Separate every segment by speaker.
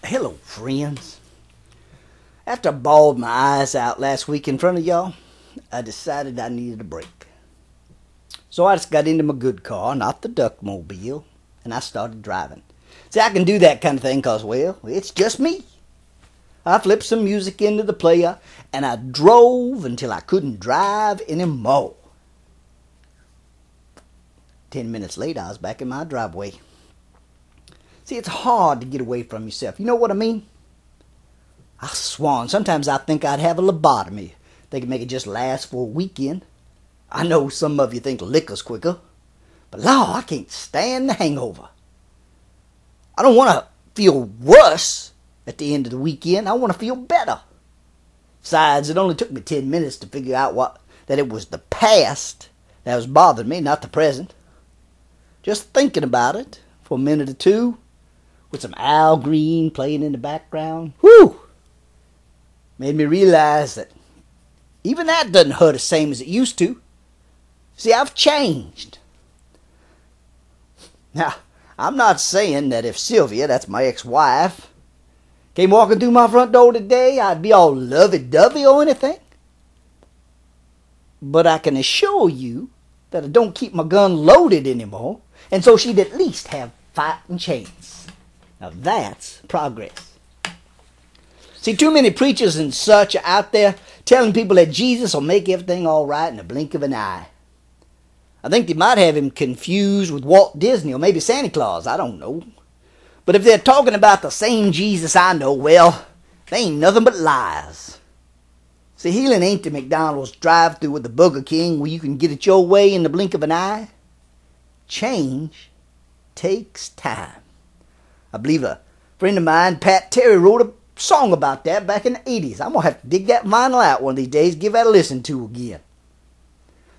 Speaker 1: Hello, friends. After I bawled my eyes out last week in front of y'all, I decided I needed a break. So I just got into my good car, not the Duckmobile, and I started driving. See, I can do that kind of thing because, well, it's just me. I flipped some music into the player, and I drove until I couldn't drive anymore. 10 minutes later, I was back in my driveway. See, it's hard to get away from yourself. You know what I mean? I swan, sometimes I think I'd have a lobotomy. They could make it just last for a weekend. I know some of you think liquor's quicker, but Lord, I can't stand the hangover. I don't want to feel worse at the end of the weekend. I want to feel better. Besides, it only took me 10 minutes to figure out that it was the past that was bothering me, not the present. Just thinking about it for a minute or two, with some Al Green playing in the background, whew, made me realize that even that doesn't hurt the same as it used to. See, I've changed. Now, I'm not saying that if Sylvia, that's my ex-wife, came walking through my front door today, I'd be all lovey-dovey or anything. But I can assure you that I don't keep my gun loaded anymore, and so she'd at least have fighting chance. Now that's progress. See, too many preachers and such are out there telling people that Jesus will make everything all right in the blink of an eye. I think they might have him confused with Walt Disney or maybe Santa Claus. I don't know. But if they're talking about the same Jesus I know, well, they ain't nothing but lies. See, healing ain't the McDonald's drive-thru with the Burger King where you can get it your way in the blink of an eye. Change takes time. I believe a friend of mine, Pat Terry, wrote a song about that back in the 80s. I'm going to have to dig that vinyl out one of these days, give that a listen to again.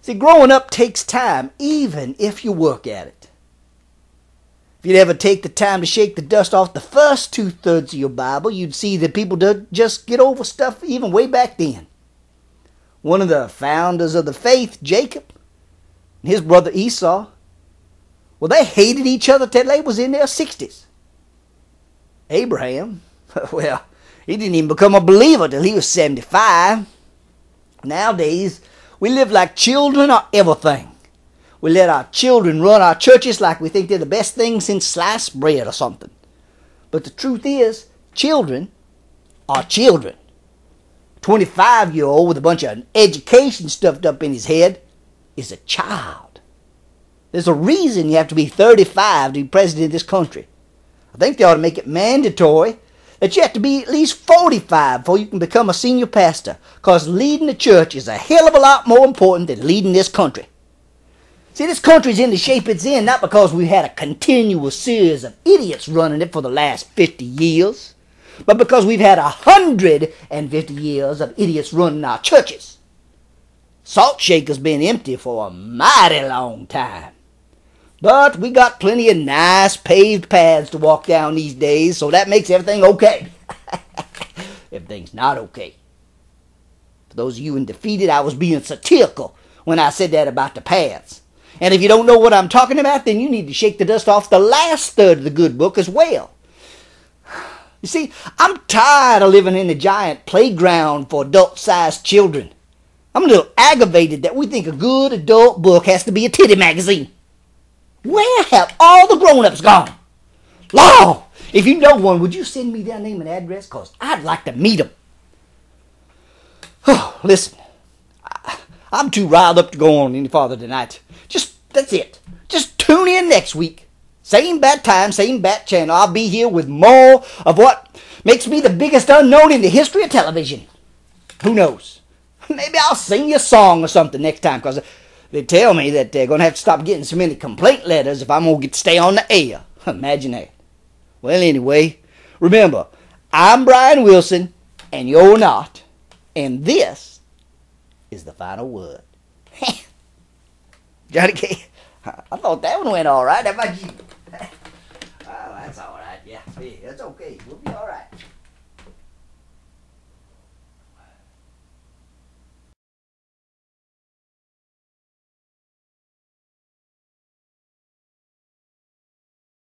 Speaker 1: See, growing up takes time, even if you work at it. If you'd ever take the time to shake the dust off the first 2/3 of your Bible, you'd see that people did just get over stuff even way back then. One of the founders of the faith, Jacob, and his brother Esau, well, they hated each other till they was in their 60s. Abraham, well, he didn't even become a believer till he was 75. Nowadays, we live like children are everything. We let our children run our churches like we think they're the best thing since sliced bread or something. But the truth is, children are children. 25-year-old with a bunch of education stuffed up in his head is a child. There's a reason you have to be 35 to be president of this country. I think they ought to make it mandatory that you have to be at least 45 before you can become a senior pastor, because leading the church is a hell of a lot more important than leading this country. See, this country's in the shape it's in not because we've had a continuous series of idiots running it for the last 50 years, but because we've had 150 years of idiots running our churches. Salt Shaker's been empty for a mighty long time. But we got plenty of nice paved paths to walk down these days, so that makes everything okay. Everything's not okay. For those of you in defeated, I was being satirical when I said that about the paths. And if you don't know what I'm talking about, then you need to shake the dust off the last third of the good book as well. You see, I'm tired of living in a giant playground for adult-sized children. I'm a little aggravated that we think a good adult book has to be a titty magazine. Where have all the grown-ups gone? Lord, if you know one, would you send me their name and address? Because I'd like to meet them. Oh, listen, I'm too riled up to go on any farther tonight. That's it. Just tune in next week. Same bad time, same bad channel. I'll be here with more of what makes me the biggest unknown in the history of television. Who knows? Maybe I'll sing you a song or something next time, because they tell me that they're going to have to stop getting so many complaint letters if I'm going to get to stay on the air. Imagine that. Well, anyway, remember, I'm Brian Wilson, and you're not. And this is the final word. Johnny K, I thought that one went all right. How about you? Oh, that's all right. Yeah, it's okay. We'll be all right.